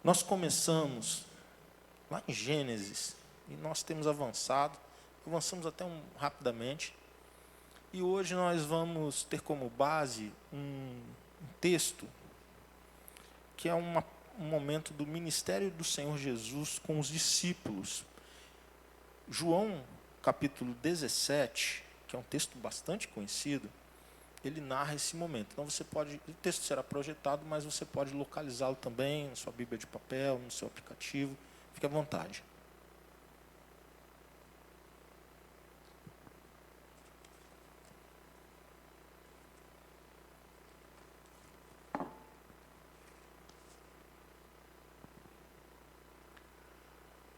Nós começamos lá em Gênesis, e nós temos avançamos até rapidamente, e hoje nós vamos ter como base um texto, que é um momento do ministério do Senhor Jesus com os discípulos. João, capítulo 17, que é um texto bastante conhecido, ele narra esse momento. Então o texto será projetado, mas você pode localizá-lo também na sua Bíblia de papel, no seu aplicativo, fique à vontade.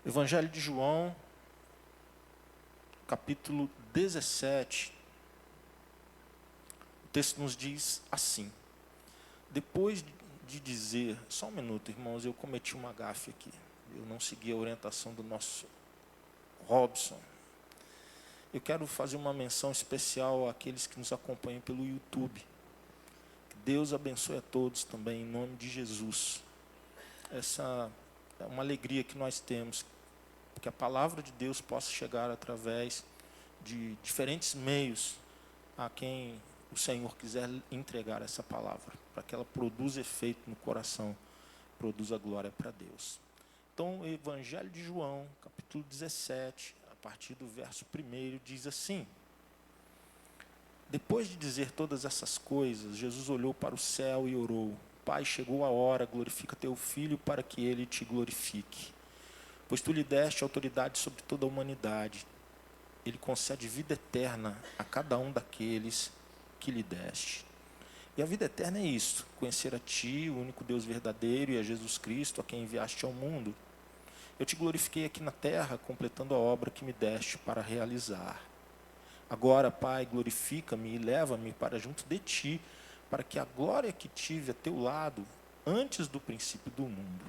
Evangelho de João, capítulo 17, o texto nos diz assim: depois de dizer, só um minuto, irmãos, eu cometi uma gafe aqui, eu não segui a orientação do nosso Robson. Eu quero fazer uma menção especial àqueles que nos acompanham pelo YouTube. Que Deus abençoe a todos também, em nome de Jesus. Essa é uma alegria que nós temos, que a palavra de Deus possa chegar através de diferentes meios a quem o Senhor quiser entregar essa palavra, para que ela produza efeito no coração, produza glória para Deus. Então, o Evangelho de João, capítulo 17, a partir do verso 1, diz assim: depois de dizer todas essas coisas, Jesus olhou para o céu e orou: Pai, chegou a hora, glorifica teu Filho para que ele te glorifique. Pois tu lhe deste autoridade sobre toda a humanidade. Ele concede vida eterna a cada um daqueles que lhe deste. E a vida eterna é isto: conhecer a ti, o único Deus verdadeiro, e a Jesus Cristo, a quem enviaste ao mundo. Eu te glorifiquei aqui na terra, completando a obra que me deste para realizar. Agora, Pai, glorifica-me e leva-me para junto de ti, para que a glória que tive a teu lado, antes do princípio do mundo.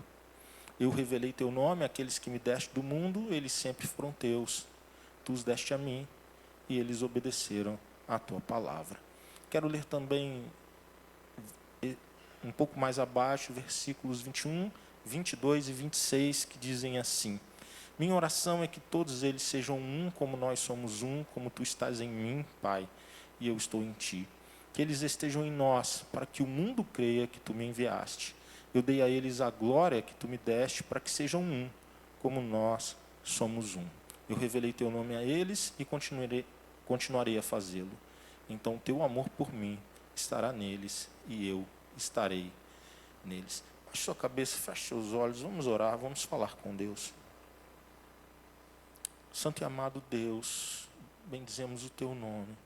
Eu revelei teu nome àqueles que me deste do mundo, eles sempre foram teus. Tu os deste a mim, e eles obedeceram à tua palavra. Quero ler também, um pouco mais abaixo, versículos 21, 22 e 26, que dizem assim: minha oração é que todos eles sejam um, como nós somos um, como tu estás em mim, Pai, e eu estou em ti. Que eles estejam em nós, para que o mundo creia que tu me enviaste. Eu dei a eles a glória que tu me deste, para que sejam um, como nós somos um. Eu revelei teu nome a eles e continuarei a fazê-lo. Então teu amor por mim estará neles e eu estarei neles. Baixe sua cabeça, feche seus olhos, vamos orar, vamos falar com Deus. Santo e amado Deus, bendizemos o teu nome.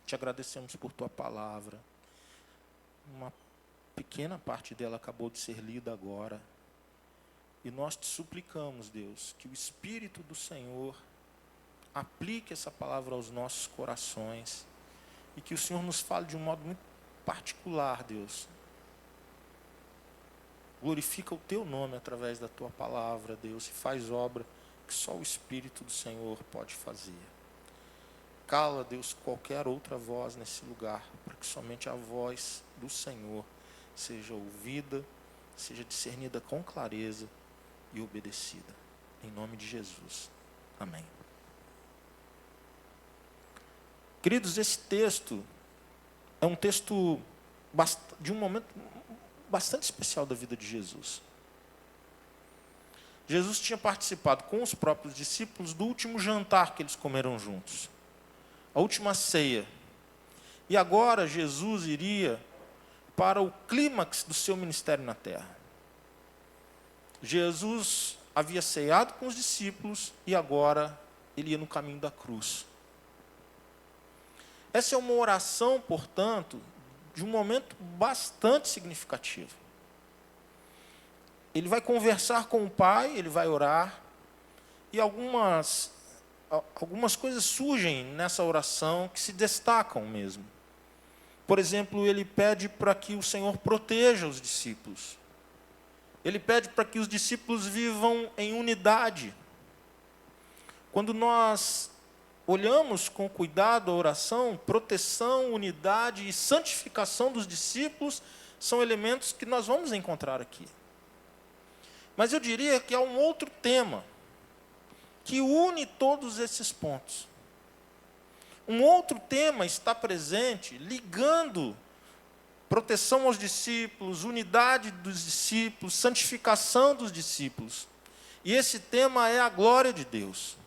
Te agradecemos por tua palavra. Uma pequena parte dela acabou de ser lida agora. E nós te suplicamos, Deus, que o Espírito do Senhor aplique essa palavra aos nossos corações. E que o Senhor nos fale de um modo muito particular, Deus. Glorifica o teu nome através da tua palavra, Deus, e faz obra que só o Espírito do Senhor pode fazer. Cala, Deus, qualquer outra voz nesse lugar, para que somente a voz do Senhor seja ouvida, seja discernida com clareza e obedecida. Em nome de Jesus. Amém. Queridos, esse texto é um texto de um momento bastante especial da vida de Jesus. Jesus tinha participado com os próprios discípulos do último jantar que eles comeram juntos, a última ceia. E agora Jesus iria para o clímax do seu ministério na terra. Jesus havia ceado com os discípulos e agora ele ia no caminho da cruz. Essa é uma oração, portanto, de um momento bastante significativo. Ele vai conversar com o Pai, ele vai orar, e algumas coisas surgem nessa oração que se destacam mesmo. Por exemplo, ele pede para que o Senhor proteja os discípulos. Ele pede para que os discípulos vivam em unidade. Quando nós olhamos com cuidado a oração, proteção, unidade e santificação dos discípulos são elementos que nós vamos encontrar aqui. Mas eu diria que há um outro tema que une todos esses pontos. Um outro tema está presente, ligando proteção aos discípulos, unidade dos discípulos, santificação dos discípulos. E esse tema é a glória de Deus.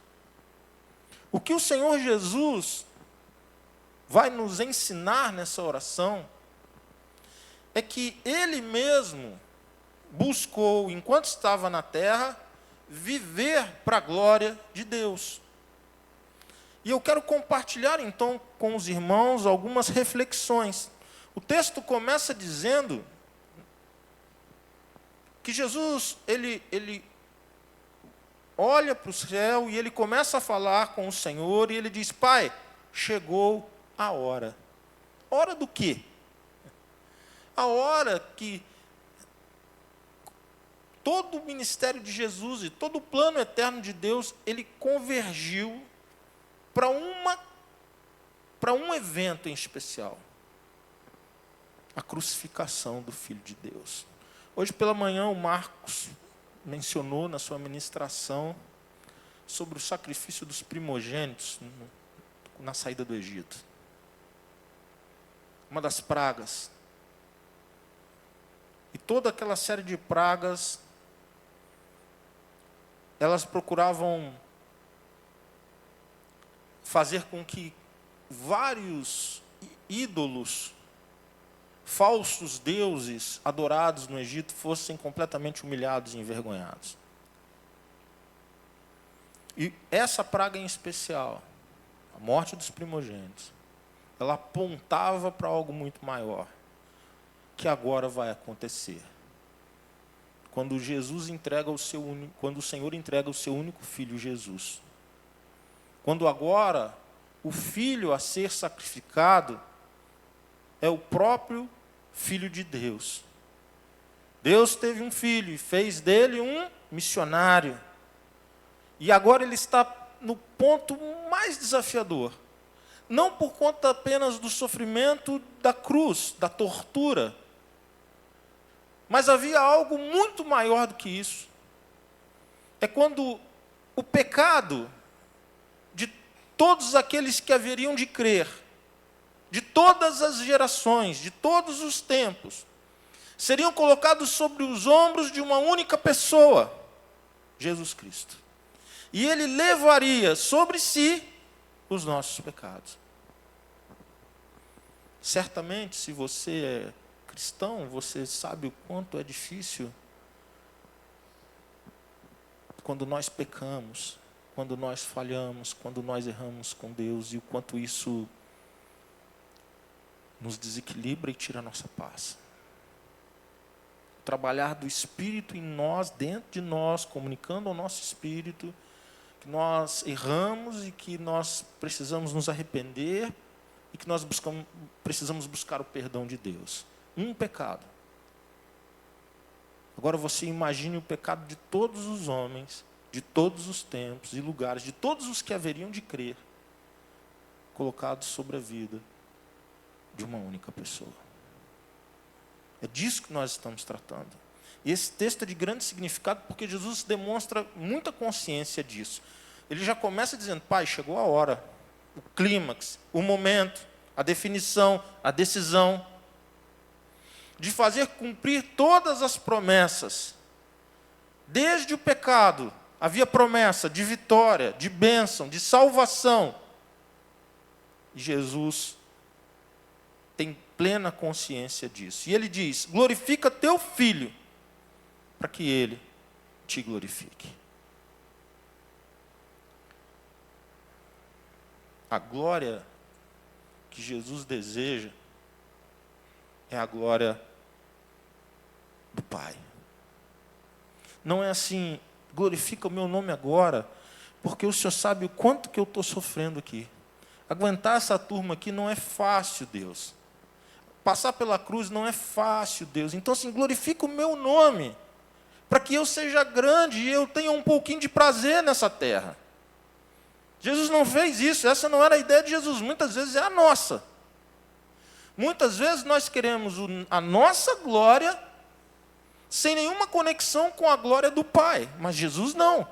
O que o Senhor Jesus vai nos ensinar nessa oração é que Ele mesmo buscou, enquanto estava na terra, viver para a glória de Deus. E eu quero compartilhar, então, com os irmãos algumas reflexões. O texto começa dizendo que Jesus, ele olha para o céu e ele começa a falar com o Senhor e ele diz: Pai, chegou a hora. Hora do quê? A hora que todo o ministério de Jesus e todo o plano eterno de Deus, ele convergiu para um evento em especial. A crucificação do Filho de Deus. Hoje pela manhã o Marcos mencionou na sua ministração sobre o sacrifício dos primogênitos na saída do Egito. Uma das pragas. E toda aquela série de pragas, elas procuravam fazer com que vários ídolos, falsos deuses adorados no Egito fossem completamente humilhados e envergonhados. E essa praga em especial, a morte dos primogênitos, ela apontava para algo muito maior, que agora vai acontecer. Quando quando o Senhor entrega o seu único filho, Jesus. Quando agora o filho a ser sacrificado é o próprio Filho de Deus. Deus teve um filho e fez dele um missionário. E agora ele está no ponto mais desafiador. Não por conta apenas do sofrimento da cruz, da tortura. Mas havia algo muito maior do que isso. É quando o pecado de todos aqueles que haveriam de crer, de todas as gerações, de todos os tempos, seriam colocados sobre os ombros de uma única pessoa, Jesus Cristo. E Ele levaria sobre si os nossos pecados. Certamente, se você é cristão, você sabe o quanto é difícil quando nós pecamos, quando nós falhamos, quando nós erramos com Deus, e o quanto isso nos desequilibra e tira a nossa paz. O trabalhar do Espírito em nós, dentro de nós, comunicando ao nosso Espírito, que nós erramos e que nós precisamos nos arrepender e que nós precisamos buscar o perdão de Deus. Um pecado. Agora você imagine o pecado de todos os homens, de todos os tempos e lugares, de todos os que haveriam de crer, colocados sobre a vida de uma única pessoa. É disso que nós estamos tratando. E esse texto é de grande significado porque Jesus demonstra muita consciência disso. Ele já começa dizendo: Pai, chegou a hora, o clímax, o momento, a definição, a decisão de fazer cumprir todas as promessas. Desde o pecado, havia promessa de vitória, de bênção, de salvação. E Jesus tem plena consciência disso. E ele diz: glorifica teu filho, para que ele te glorifique. A glória que Jesus deseja é a glória do Pai. Não é assim: glorifica o meu nome agora, porque o Senhor sabe o quanto que eu estou sofrendo aqui. Aguentar essa turma aqui não é fácil, Deus. Passar pela cruz não é fácil, Deus. Então, assim, glorifica o meu nome, para que eu seja grande e eu tenha um pouquinho de prazer nessa terra. Jesus não fez isso, essa não era a ideia de Jesus, muitas vezes é a nossa. Muitas vezes nós queremos a nossa glória sem nenhuma conexão com a glória do Pai. Mas Jesus não.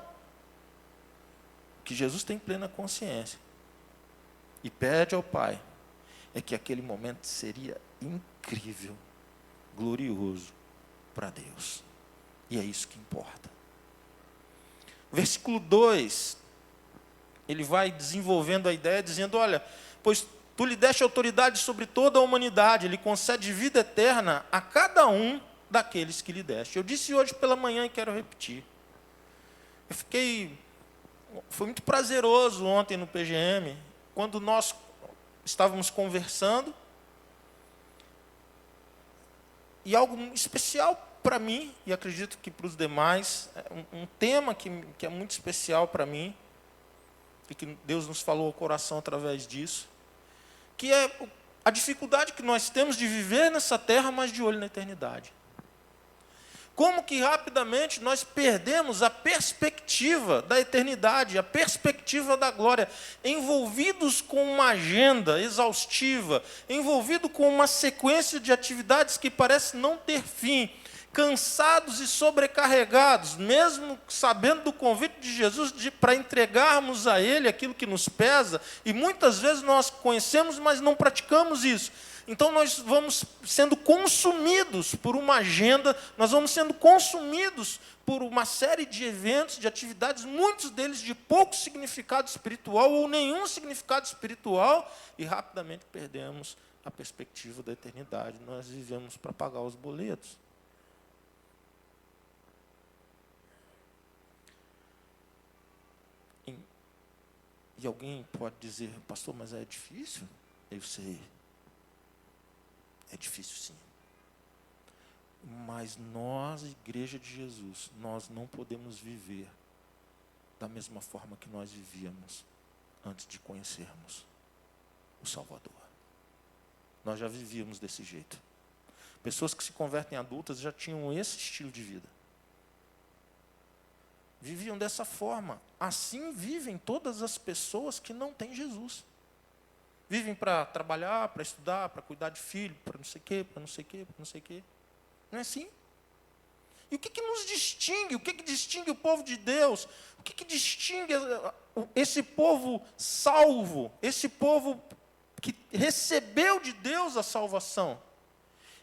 Que Jesus tem plena consciência e pede ao Pai é que aquele momento seria incrível, glorioso para Deus. E é isso que importa. Versículo 2, ele vai desenvolvendo a ideia, dizendo, olha, pois tu lhe deste autoridade sobre toda a humanidade, ele concede vida eterna a cada um daqueles que lhe deste. Eu disse hoje pela manhã e quero repetir. Foi muito prazeroso ontem no PGM, quando nós estávamos conversando, e algo especial para mim, e acredito que para os demais, um tema que é muito especial para mim, e que Deus nos falou ao coração através disso, que é a dificuldade que nós temos de viver nessa terra, mas de olho na eternidade. Como que rapidamente nós perdemos a perspectiva da eternidade, a perspectiva da glória, envolvidos com uma agenda exaustiva, envolvido com uma sequência de atividades que parece não ter fim, cansados e sobrecarregados, mesmo sabendo do convite de Jesus para entregarmos a Ele aquilo que nos pesa, e muitas vezes nós conhecemos, mas não praticamos isso. Então nós vamos sendo consumidos por uma agenda, nós vamos sendo consumidos por uma série de eventos, de atividades, muitos deles de pouco significado espiritual ou nenhum significado espiritual, e rapidamente perdemos a perspectiva da eternidade. Nós vivemos para pagar os boletos. E alguém pode dizer, pastor, mas é difícil? Eu sei. É difícil sim. Mas nós, Igreja de Jesus, nós não podemos viver da mesma forma que nós vivíamos antes de conhecermos o Salvador. Nós já vivíamos desse jeito. Pessoas que se convertem adultas já tinham esse estilo de vida. Viviam dessa forma. Assim vivem todas as pessoas que não têm Jesus. Vivem para trabalhar, para estudar, para cuidar de filho, para não sei o quê, para não sei o quê, para não sei o quê. Não é assim? E o que nos distingue? O que distingue o povo de Deus? O que distingue esse povo salvo? Esse povo que recebeu de Deus a salvação?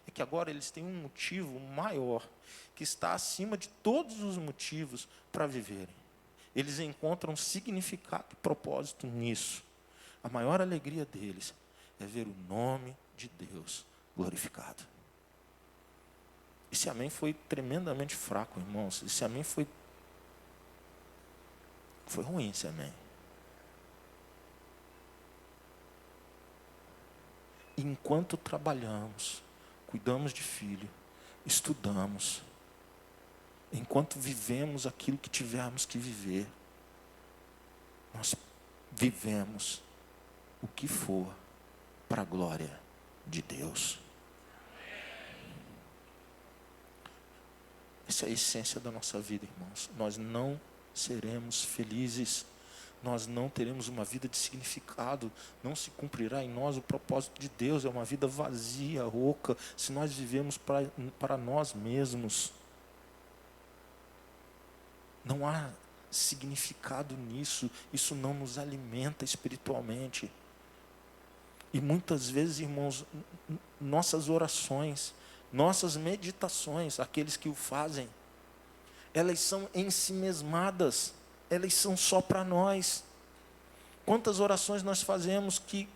É que agora eles têm um motivo maior, que está acima de todos os motivos para viverem. Eles encontram significado e propósito nisso. A maior alegria deles é ver o nome de Deus glorificado. Esse amém foi tremendamente fraco, irmãos. Esse amém foi ruim, esse amém. Enquanto trabalhamos, cuidamos de filho, estudamos, enquanto vivemos aquilo que tivermos que viver, nós vivemos o que for para a glória de Deus. Essa é a essência da nossa vida, irmãos. Nós não seremos felizes, nós não teremos uma vida de significado, não se cumprirá em nós o propósito de Deus, é uma vida vazia, oca, se nós vivemos para nós mesmos. Não há significado nisso, isso não nos alimenta espiritualmente. E muitas vezes, irmãos, nossas orações, nossas meditações, aqueles que o fazem, elas são ensimesmadas, elas são só para nós. Quantas orações nós fazemos que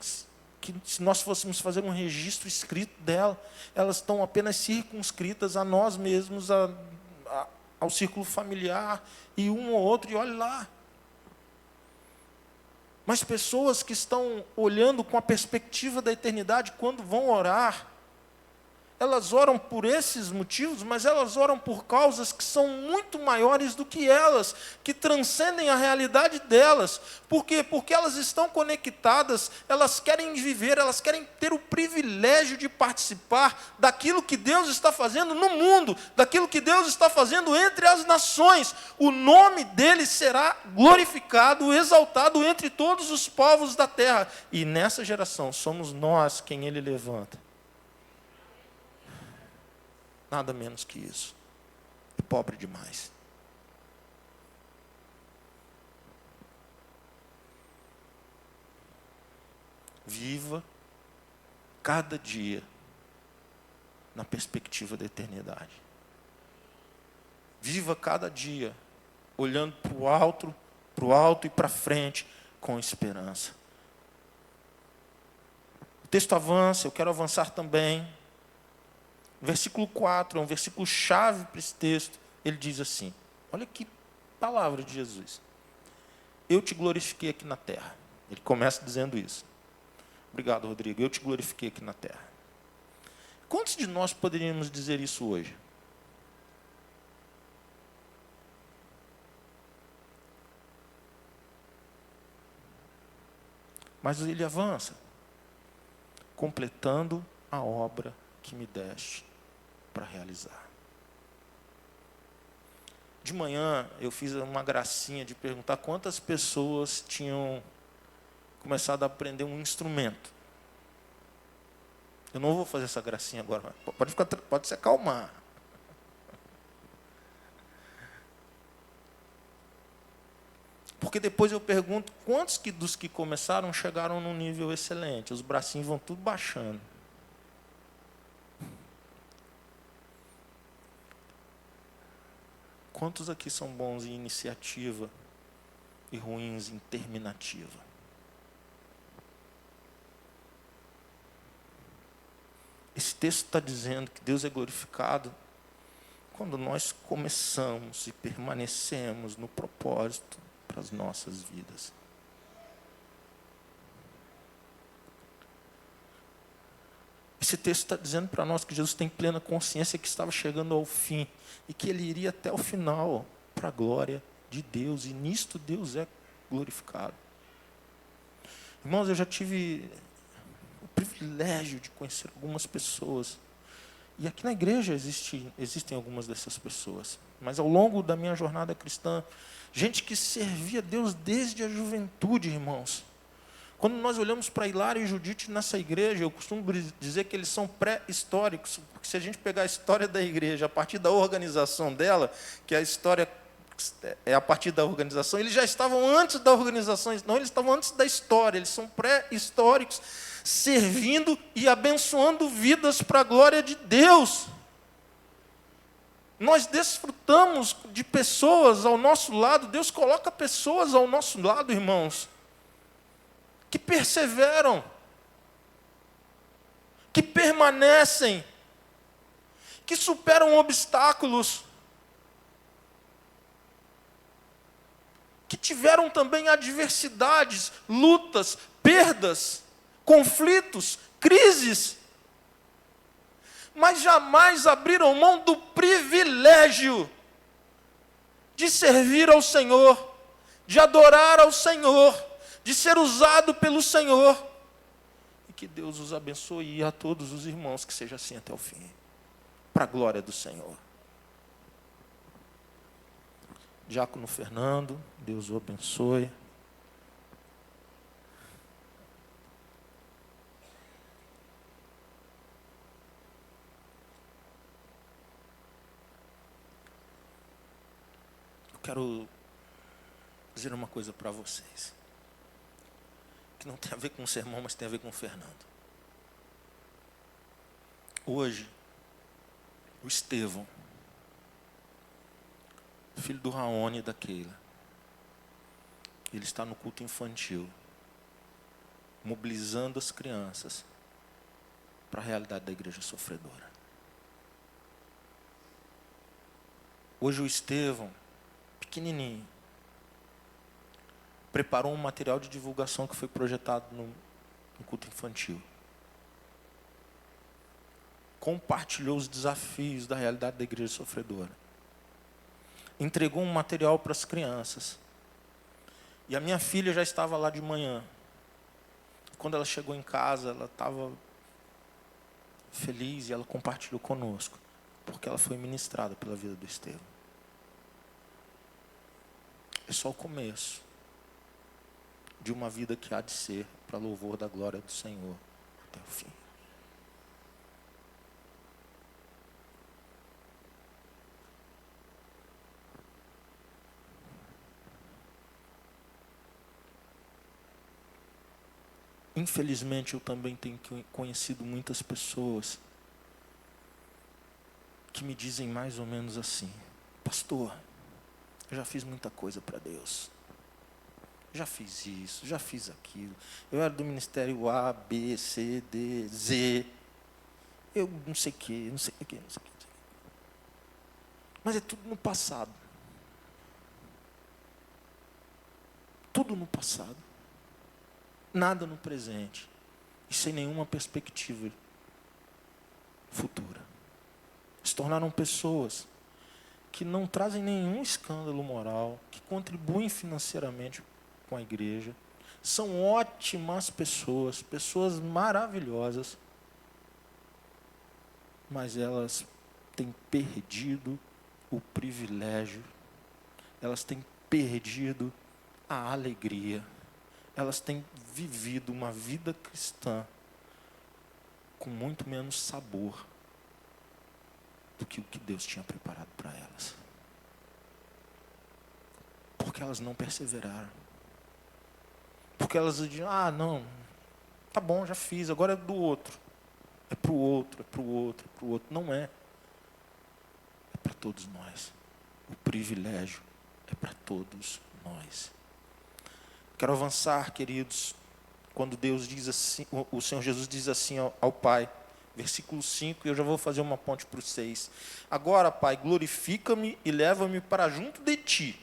se nós fôssemos fazer um registro escrito dela, elas estão apenas circunscritas a nós mesmos, ao círculo familiar, e um ou outro, e olhe lá. Mas pessoas que estão olhando com a perspectiva da eternidade, quando vão orar, elas oram por esses motivos, mas elas oram por causas que são muito maiores do que elas, que transcendem a realidade delas. Por quê? Porque elas estão conectadas, elas querem viver, elas querem ter o privilégio de participar daquilo que Deus está fazendo no mundo, daquilo que Deus está fazendo entre as nações. O nome dele será glorificado, exaltado entre todos os povos da terra. E nessa geração somos nós quem ele levanta. Nada menos que isso. é pobre demais. Viva cada dia na perspectiva da eternidade. Viva cada dia olhando para o alto e para frente com esperança. O texto avança, eu quero avançar também. Versículo 4 é um versículo chave para esse texto. Ele diz assim, olha que palavra de Jesus. Eu te glorifiquei aqui na terra. Ele começa dizendo isso. Obrigado, Rodrigo. Eu te glorifiquei aqui na terra. Quantos de nós poderíamos dizer isso hoje? Mas ele avança, completando a obra que me deste para realizar. De manhã eu fiz uma gracinha de perguntar quantas pessoas tinham começado a aprender um instrumento. Eu não vou fazer essa gracinha agora, pode se acalmar. Porque depois eu pergunto, quantos dos que começaram chegaram num nível excelente? Os bracinhos vão tudo baixando. Quantos aqui são bons em iniciativa e ruins em terminativa? Esse texto está dizendo que Deus é glorificado quando nós começamos e permanecemos no propósito para as nossas vidas. Esse texto está dizendo para nós que Jesus tem plena consciência que estava chegando ao fim e que ele iria até o final para a glória de Deus, e nisto Deus é glorificado. Irmãos, eu já tive o privilégio de conhecer algumas pessoas, e aqui na igreja existem algumas dessas pessoas, mas ao longo da minha jornada cristã, gente que servia a Deus desde a juventude, irmãos. Quando nós olhamos para Hilário e Judite nessa igreja, eu costumo dizer que eles são pré-históricos, porque se a gente pegar a história da igreja, a partir da organização dela, que a história é a partir da organização, eles já estavam antes da organização, não, eles estavam antes da história, eles são pré-históricos, servindo e abençoando vidas para a glória de Deus. Nós desfrutamos de pessoas ao nosso lado, Deus coloca pessoas ao nosso lado, irmãos, que perseveram, que permanecem, que superam obstáculos, que tiveram também adversidades, lutas, perdas, conflitos, crises, mas jamais abriram mão do privilégio de servir ao Senhor, de adorar ao Senhor, de ser usado pelo Senhor. E que Deus os abençoe, e a todos os irmãos que seja assim até o fim, para a glória do Senhor. Diácono Fernando, Deus o abençoe. Eu quero dizer uma coisa para vocês, que não tem a ver com o sermão, mas tem a ver com o Fernando. Hoje, o Estevão, filho do Raoni e da Keila, ele está no culto infantil, mobilizando as crianças para a realidade da igreja sofredora. Hoje o Estevão, pequenininho, preparou um material de divulgação que foi projetado no culto infantil. Compartilhou os desafios da realidade da igreja sofredora. Entregou um material para as crianças. E a minha filha já estava lá de manhã. Quando ela chegou em casa, ela estava feliz e ela compartilhou conosco, porque ela foi ministrada pela vida do Estevão. É só o começo de uma vida que há de ser para louvor da glória do Senhor até o fim. Infelizmente, eu também tenho conhecido muitas pessoas que me dizem mais ou menos assim: pastor, eu já fiz muita coisa para Deus. Já fiz isso, já fiz aquilo. Eu era do ministério A, B, C, D, Z. Eu não sei o quê, não sei o quê, não sei o quê. Mas é tudo no passado. Tudo no passado. Nada no presente. E sem nenhuma perspectiva futura. Se tornaram pessoas que não trazem nenhum escândalo moral, que contribuem financeiramente com a igreja. São ótimas pessoas, pessoas maravilhosas. Mas elas têm perdido o privilégio. Elas têm perdido a alegria. Elas têm vivido uma vida cristã com muito menos sabor do que o que Deus tinha preparado para elas. Porque elas não perseveraram. Porque elas diziam: ah, não, tá bom, já fiz, agora é do outro. É para o outro, é para o outro, é para o outro. Não é. É para todos nós. O privilégio é para todos nós. Quero avançar, queridos, quando Deus diz assim, o Senhor Jesus diz assim ao Pai, versículo 5, e eu já vou fazer uma ponte para o 6. Agora, Pai, glorifica-me e leva-me para junto de Ti,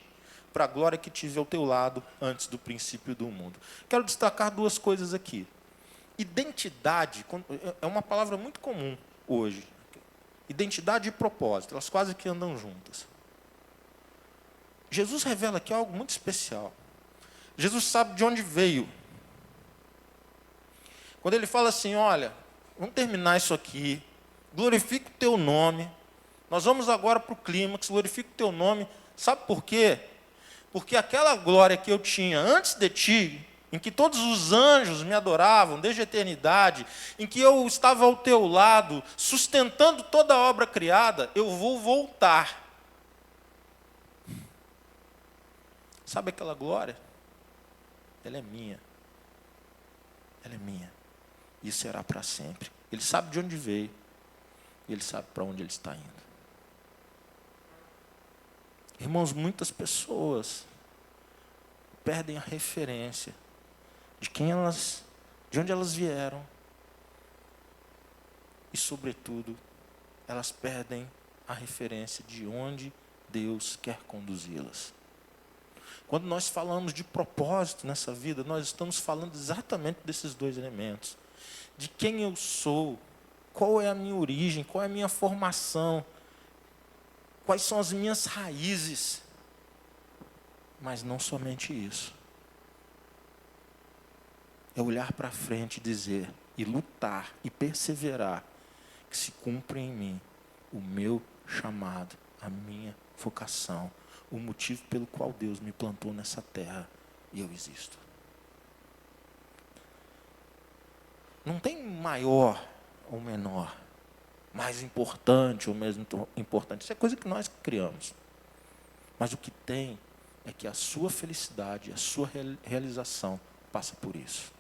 para a glória que tive ao Teu lado antes do princípio do mundo. Quero destacar duas coisas aqui. Identidade é uma palavra muito comum hoje. Identidade e propósito, elas quase que andam juntas. Jesus revela aqui algo muito especial. Jesus sabe de onde veio. Quando ele fala assim: olha, vamos terminar isso aqui, glorifica o teu nome, nós vamos agora para o clímax, glorifica o teu nome. Sabe por quê? Porque aquela glória que eu tinha antes de ti, em que todos os anjos me adoravam desde a eternidade, em que eu estava ao teu lado, sustentando toda a obra criada, eu vou voltar. Sabe aquela glória? Ela é minha. Ela é minha. E será para sempre. Ele sabe de onde veio. E ele sabe para onde ele está indo. Irmãos, muitas pessoas perdem a referência de onde elas vieram. E, sobretudo, elas perdem a referência de onde Deus quer conduzi-las. Quando nós falamos de propósito nessa vida, nós estamos falando exatamente desses dois elementos. De quem eu sou, qual é a minha origem, qual é a minha formação, quais são as minhas raízes. Mas não somente isso. É olhar para frente e dizer, e lutar, e perseverar, que se cumpra em mim o meu chamado, a minha vocação, o motivo pelo qual Deus me plantou nessa terra e eu existo. Não tem maior ou menor, mais importante ou menos importante. Isso é coisa que nós criamos. Mas o que tem é que a sua felicidade, a sua realização passa por isso.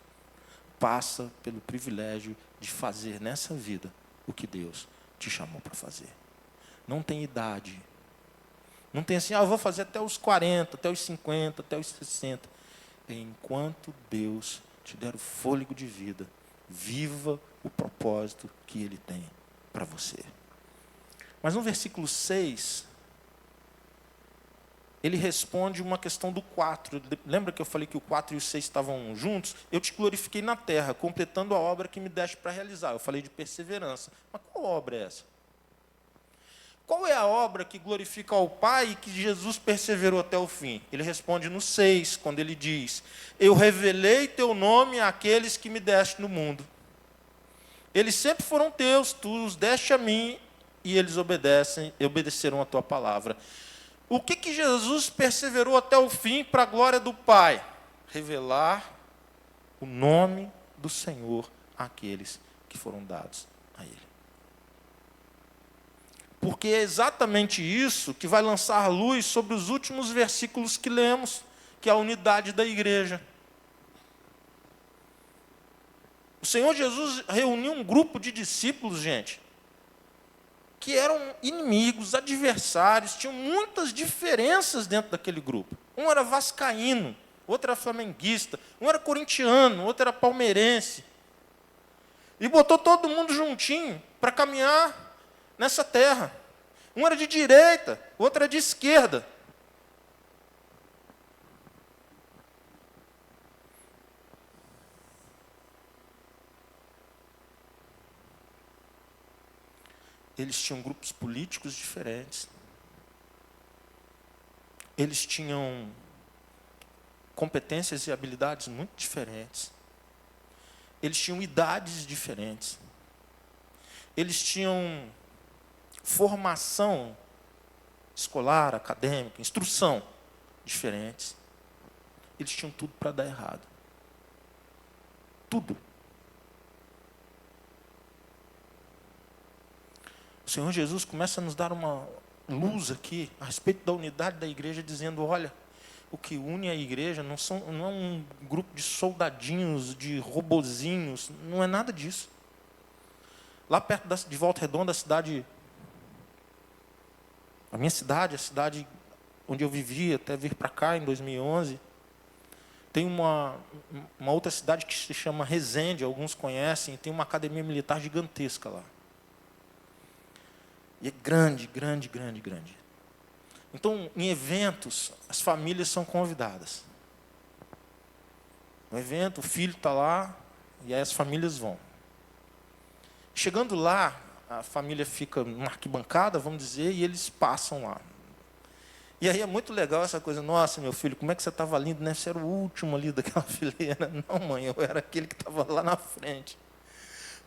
Passa pelo privilégio de fazer nessa vida o que Deus te chamou para fazer. Não tem idade. Não tem assim, eu vou fazer até os 40, até os 50, até os 60. Enquanto Deus te der o fôlego de vida, viva o propósito que Ele tem para você. Mas no versículo 6, ele responde uma questão do 4. Lembra que eu falei que o 4 e o 6 estavam juntos? Eu te glorifiquei na terra, completando a obra que me deste para realizar. Eu falei de perseverança. Mas qual obra é essa? Qual é a obra que glorifica ao Pai e que Jesus perseverou até o fim? Ele responde no 6, quando ele diz: eu revelei teu nome àqueles que me deste no mundo. Eles sempre foram teus, tu os deste a mim, e eles obedeceram a tua palavra. O que Jesus perseverou até o fim para a glória do Pai? Revelar o nome do Senhor àqueles que foram dados a Ele. Porque é exatamente isso que vai lançar luz sobre os últimos versículos que lemos, que é a unidade da igreja. O Senhor Jesus reuniu um grupo de discípulos, gente, que eram inimigos, adversários, tinham muitas diferenças dentro daquele grupo. Um era vascaíno, outro era flamenguista, um era corintiano, outro era palmeirense. E botou todo mundo juntinho para caminhar nessa terra. Um era de direita, outro era de esquerda. Eles tinham grupos políticos diferentes. Eles tinham competências e habilidades muito diferentes. Eles tinham idades diferentes. Eles tinham formação escolar, acadêmica, instrução diferentes. Eles tinham tudo para dar errado. Tudo. O Senhor Jesus começa a nos dar uma luz aqui a respeito da unidade da igreja, dizendo, olha, o que une a igreja não é um grupo de soldadinhos, de robozinhos, não é nada disso. Lá perto de Volta Redonda, a minha cidade, a cidade onde eu vivia até vir para cá em 2011, tem uma outra cidade que se chama Resende, alguns conhecem, tem uma academia militar gigantesca lá. E é grande, grande, grande, grande. Então, em eventos, as famílias são convidadas. No evento, o filho está lá, e aí as famílias vão. Chegando lá, a família fica numa arquibancada, vamos dizer, e eles passam lá. E aí é muito legal essa coisa, nossa, meu filho, como é que você estava lindo, né? Você era o último ali daquela fileira. Não, mãe, eu era aquele que estava lá na frente.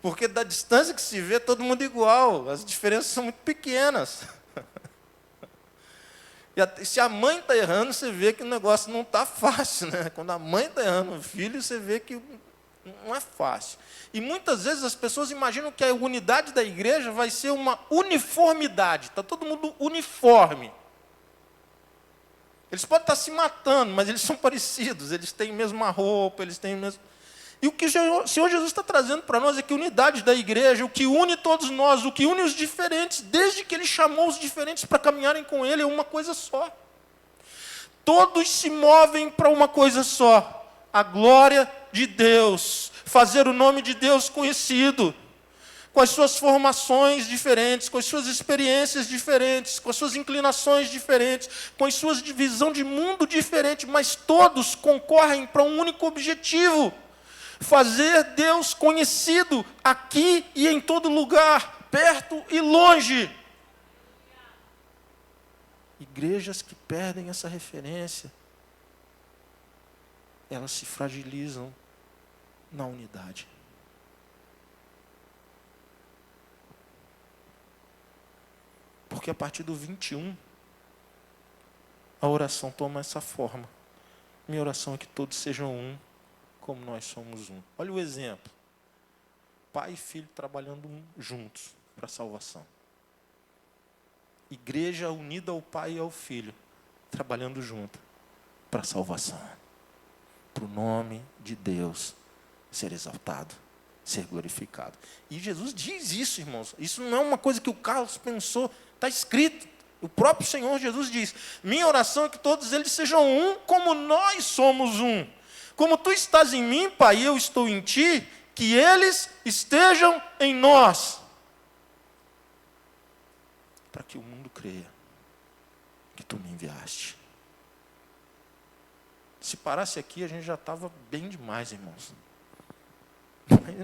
Porque da distância que se vê, todo mundo igual. As diferenças são muito pequenas. E se a mãe está errando, você vê que o negócio não está fácil, né? Quando a mãe está errando o filho, você vê que não é fácil. E muitas vezes as pessoas imaginam que a unidade da igreja vai ser uma uniformidade. Está todo mundo uniforme. Eles podem estar se matando, mas eles são parecidos. Eles têm a mesma roupa, eles têm o mesmo... E o que o Senhor Jesus está trazendo para nós é que a unidade da igreja, o que une todos nós, o que une os diferentes, desde que Ele chamou os diferentes para caminharem com Ele, é uma coisa só. Todos se movem para uma coisa só, a glória de Deus, fazer o nome de Deus conhecido, com as suas formações diferentes, com as suas experiências diferentes, com as suas inclinações diferentes, com as suas visão de mundo diferente, mas todos concorrem para um único objetivo: fazer Deus conhecido aqui e em todo lugar, perto e longe. Igrejas que perdem essa referência, elas se fragilizam na unidade. Porque a partir do 21, a oração toma essa forma. Minha oração é que todos sejam um, como nós somos um. Olha o exemplo. Pai e filho trabalhando juntos para a salvação. Igreja unida ao pai e ao filho, trabalhando junto para a salvação. Para o nome de Deus ser exaltado, ser glorificado. E Jesus diz isso, irmãos. Isso não é uma coisa que o Carlos pensou, está escrito. O próprio Senhor Jesus diz: minha oração é que todos eles sejam um, como nós somos um. Como tu estás em mim, Pai, e eu estou em ti, que eles estejam em nós. Para que o mundo creia que tu me enviaste. Se parasse aqui, a gente já estava bem demais, irmãos.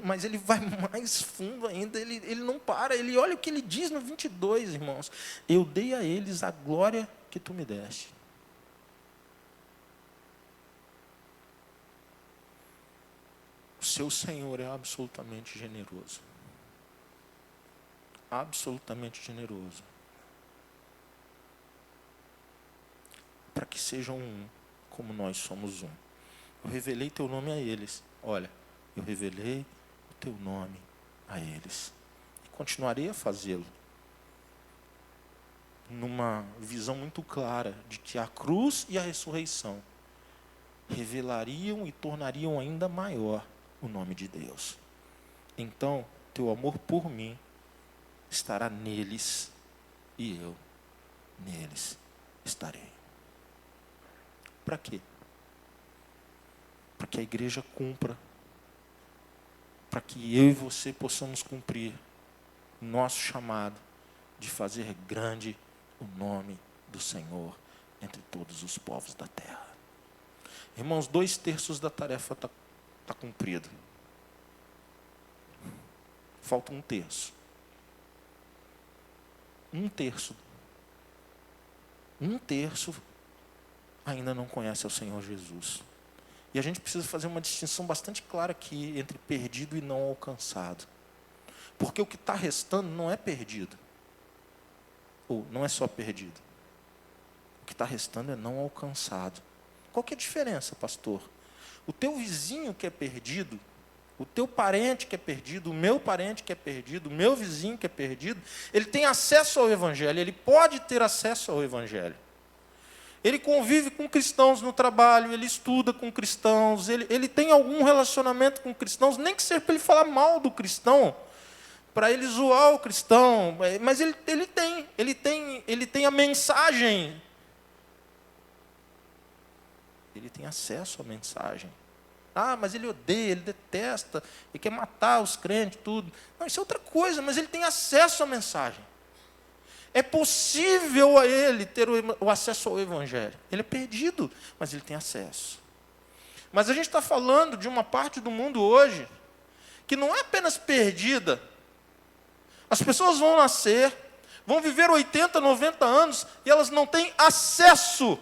Mas ele vai mais fundo ainda, ele não para, ele olha o que ele diz no 22, irmãos. Eu dei a eles a glória que tu me deste. O seu Senhor é absolutamente generoso. Absolutamente generoso. Para que sejam um, como nós somos um. Eu revelei teu nome a eles. Olha, eu revelei o teu nome a eles. E continuarei a fazê-lo. Numa visão muito clara de que a cruz e a ressurreição revelariam e tornariam ainda maior o nome de Deus. então teu amor por mim estará neles e eu neles estarei. Para quê? Para que a igreja cumpra, para que eu e você possamos cumprir o nosso chamado de fazer grande o nome do Senhor entre todos os povos da terra. Irmãos, 2/3 da tarefa está cumprida. Falta 1/3. 1/3. 1/3 ainda não conhece ao Senhor Jesus. E a gente precisa fazer uma distinção bastante clara aqui entre perdido e não alcançado. Porque o que está restando não é perdido. Ou não é só perdido. O que está restando é não alcançado. Qual que é a diferença, pastor? O teu vizinho que é perdido, o teu parente que é perdido, o meu parente que é perdido, o meu vizinho que é perdido, ele tem acesso ao Evangelho, ele pode ter acesso ao Evangelho. Ele convive com cristãos no trabalho, ele estuda com cristãos, ele tem algum relacionamento com cristãos, nem que seja para ele falar mal do cristão, para ele zoar o cristão, mas ele tem a mensagem. Ele tem acesso à mensagem. Ah, mas ele odeia, ele detesta, ele quer matar os crentes, tudo. Não, isso é outra coisa, mas ele tem acesso à mensagem. É possível a ele ter o acesso ao Evangelho. Ele é perdido, mas ele tem acesso. Mas a gente está falando de uma parte do mundo hoje que não é apenas perdida. As pessoas vão nascer, vão viver 80, 90 anos e elas não têm acesso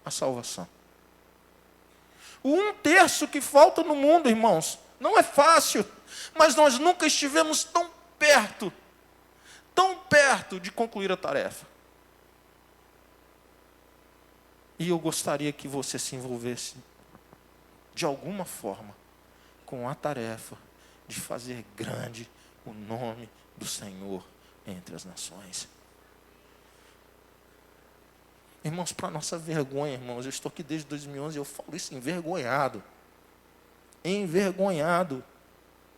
à salvação. O 1/3 que falta no mundo, irmãos, não é fácil, mas nós nunca estivemos tão perto de concluir a tarefa. E eu gostaria que você se envolvesse, de alguma forma, com a tarefa de fazer grande o nome do Senhor entre as nações. Irmãos, para nossa vergonha, irmãos, eu estou aqui desde 2011 e eu falo isso envergonhado. Envergonhado.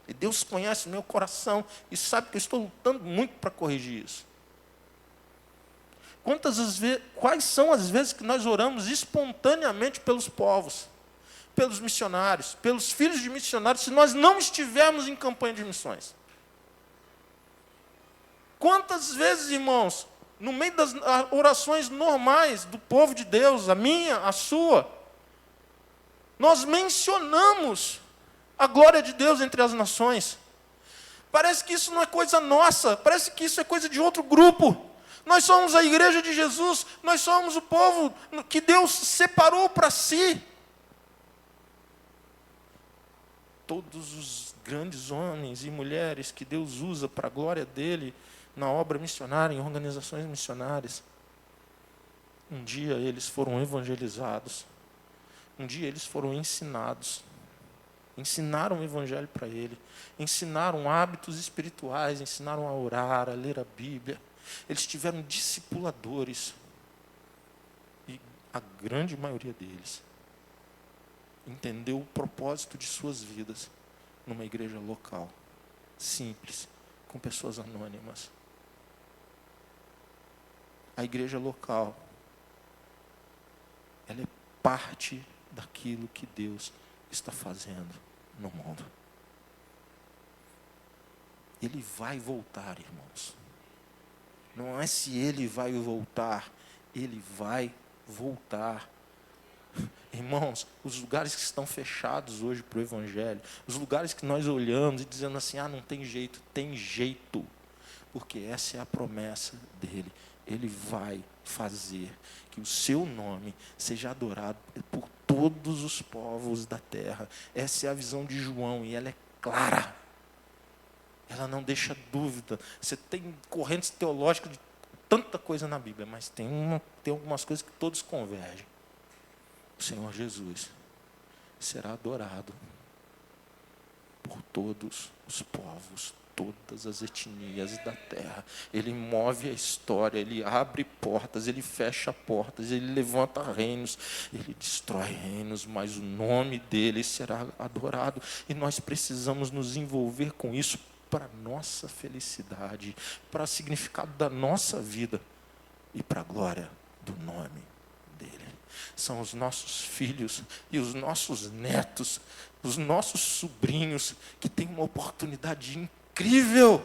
E Deus conhece o meu coração e sabe que eu estou lutando muito para corrigir isso. Quais são as vezes que nós oramos espontaneamente pelos povos, pelos missionários, pelos filhos de missionários, se nós não estivermos em campanha de missões? Quantas vezes, irmãos, no meio das orações normais do povo de Deus, a minha, a sua, nós mencionamos a glória de Deus entre as nações. Parece que isso não é coisa nossa, parece que isso é coisa de outro grupo. Nós somos a igreja de Jesus, nós somos o povo que Deus separou para si. Todos os grandes homens e mulheres que Deus usa para a glória dele na obra missionária, em organizações missionárias, um dia eles foram evangelizados, um dia eles foram ensinados, ensinaram o evangelho para ele, ensinaram hábitos espirituais, ensinaram a orar, a ler a Bíblia. Eles tiveram discipuladores, e a grande maioria deles entendeu o propósito de suas vidas numa igreja local, simples, com pessoas anônimas. A igreja local, ela é parte daquilo que Deus está fazendo no mundo. Ele vai voltar, irmãos. Não é se ele vai voltar, ele vai voltar. Irmãos, os lugares que estão fechados hoje para o Evangelho, os lugares que nós olhamos e dizendo assim, não tem jeito, tem jeito. Porque essa é a promessa dele. Ele vai fazer que o seu nome seja adorado por todos os povos da terra. Essa é a visão de João e ela é clara. Ela não deixa dúvida. Você tem correntes teológicas de tanta coisa na Bíblia, mas tem algumas coisas que todos convergem. O Senhor Jesus será adorado por todos os povos todas as etnias da terra. Ele move a história, ele abre portas, ele fecha portas, ele levanta reinos, ele destrói reinos, mas o nome dele será adorado. E nós precisamos nos envolver com isso para a nossa felicidade, para o significado da nossa vida e para a glória do nome dele. São os nossos filhos e os nossos netos, os nossos sobrinhos, que têm uma oportunidade incrível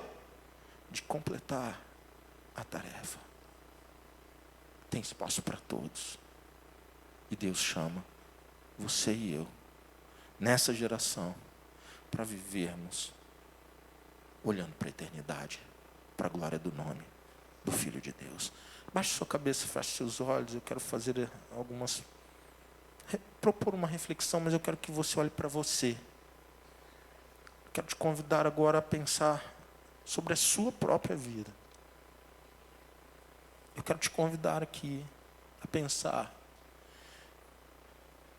de completar a tarefa. Tem espaço para todos. E Deus chama você e eu, nessa geração, para vivermos olhando para a eternidade, para a glória do nome do Filho de Deus. Baixe sua cabeça, feche seus olhos. Eu quero fazer propor uma reflexão, mas eu quero que você olhe para você. Eu quero te convidar agora a pensar sobre a sua própria vida. Eu quero te convidar aqui a pensar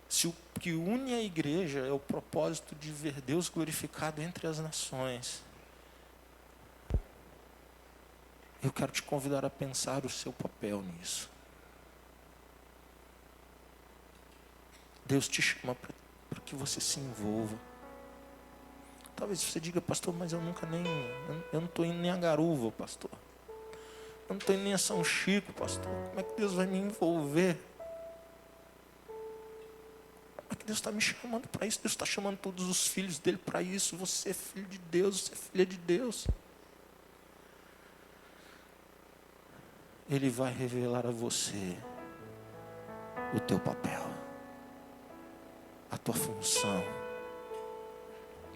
se o que une a igreja é o propósito de ver Deus glorificado entre as nações. Eu quero te convidar a pensar o seu papel nisso. Deus te chama para que você se envolva. Talvez você diga, pastor, mas eu não estou indo nem a Garuva, pastor. Eu não estou indo nem a São Chico, pastor. Como é que Deus vai me envolver? Como é que Deus está me chamando para isso? Deus está chamando todos os filhos dele para isso. Você é filho de Deus, você é filha de Deus. Ele vai revelar a você o teu papel, a tua função,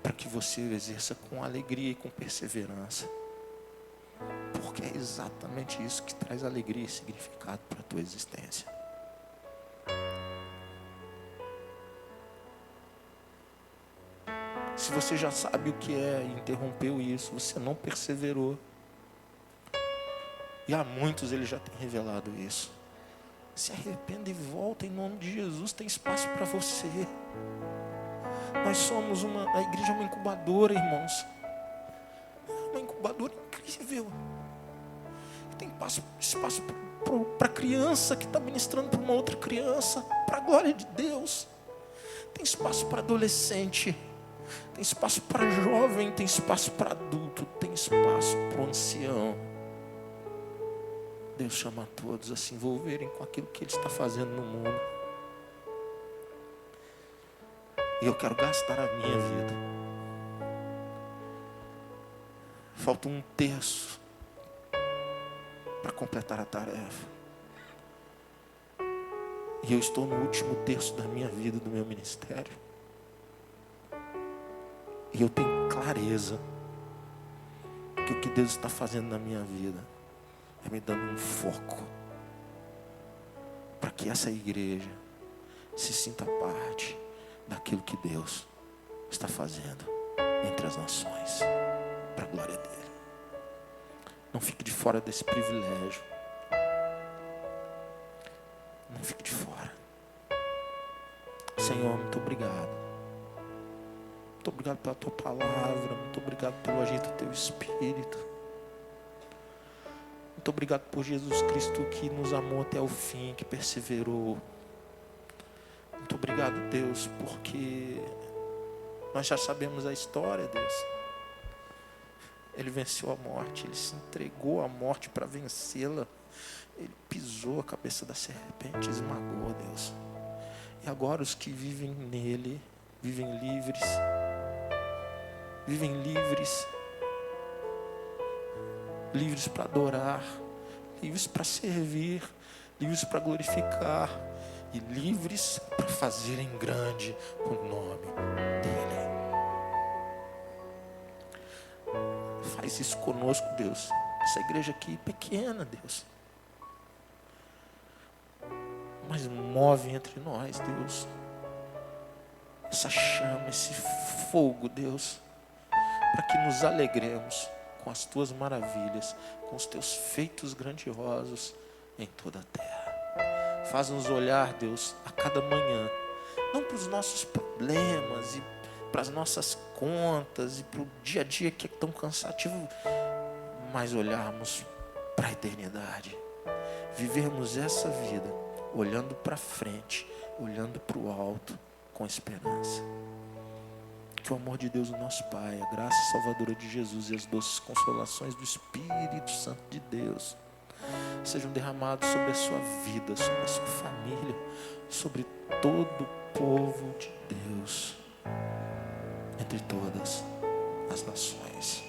para que você o exerça com alegria e com perseverança. Porque é exatamente isso que traz alegria e significado para a tua existência. Se você já sabe o que é e interrompeu isso, você não perseverou. E há muitos ele já tem revelado isso. Se arrependa e volta em nome de Jesus, tem espaço para você. Nós somos a igreja é uma incubadora, irmãos. Uma incubadora incrível. Tem espaço para a criança que está ministrando para uma outra criança, para a glória de Deus. Tem espaço para adolescente, tem espaço para jovem, tem espaço para adulto, tem espaço para o ancião. Deus chama a todos a se envolverem com aquilo que Ele está fazendo no mundo. E eu quero gastar a minha vida. Falta 1/3 para completar a tarefa. E eu estou no último terço da minha vida, do meu ministério. E eu tenho clareza que o que Deus está fazendo na minha vida é me dando um foco para que essa igreja se sinta parte daquilo que Deus está fazendo entre as nações, para a glória dele. Não fique de fora desse privilégio. Não fique de fora. Senhor, muito obrigado. Muito obrigado pela tua palavra. Muito obrigado pelo agir do teu Espírito. Muito obrigado por Jesus Cristo que nos amou até o fim, que perseverou. Muito obrigado, Deus, porque nós já sabemos a história, Deus. Ele venceu a morte, Ele se entregou à morte para vencê-la. Ele pisou a cabeça da serpente, esmagou, Deus. E agora os que vivem nele, vivem livres. Vivem livres. Livres para adorar, livres para servir, livres para glorificar e livres para fazerem grande o nome dele. Faz isso conosco, Deus. Essa igreja aqui é pequena, Deus, mas move entre nós, Deus, essa chama, esse fogo, Deus, para que nos alegremos com as tuas maravilhas, com os teus feitos grandiosos em toda a terra. Faz-nos olhar, Deus, a cada manhã, não para os nossos problemas para as nossas contas e para o dia a dia que é tão cansativo, mas olharmos para a eternidade. Vivermos essa vida olhando para frente, olhando para o alto, com esperança. Que o amor de Deus, o nosso Pai, a graça salvadora de Jesus e as doces consolações do Espírito Santo de Deus sejam derramados sobre a sua vida, sobre a sua família, sobre todo o povo de Deus, entre todas as nações.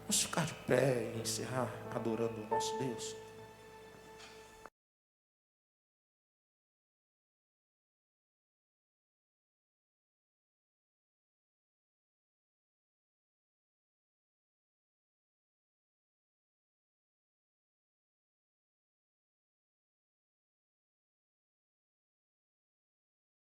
Vamos ficar de pé e encerrar adorando o nosso Deus.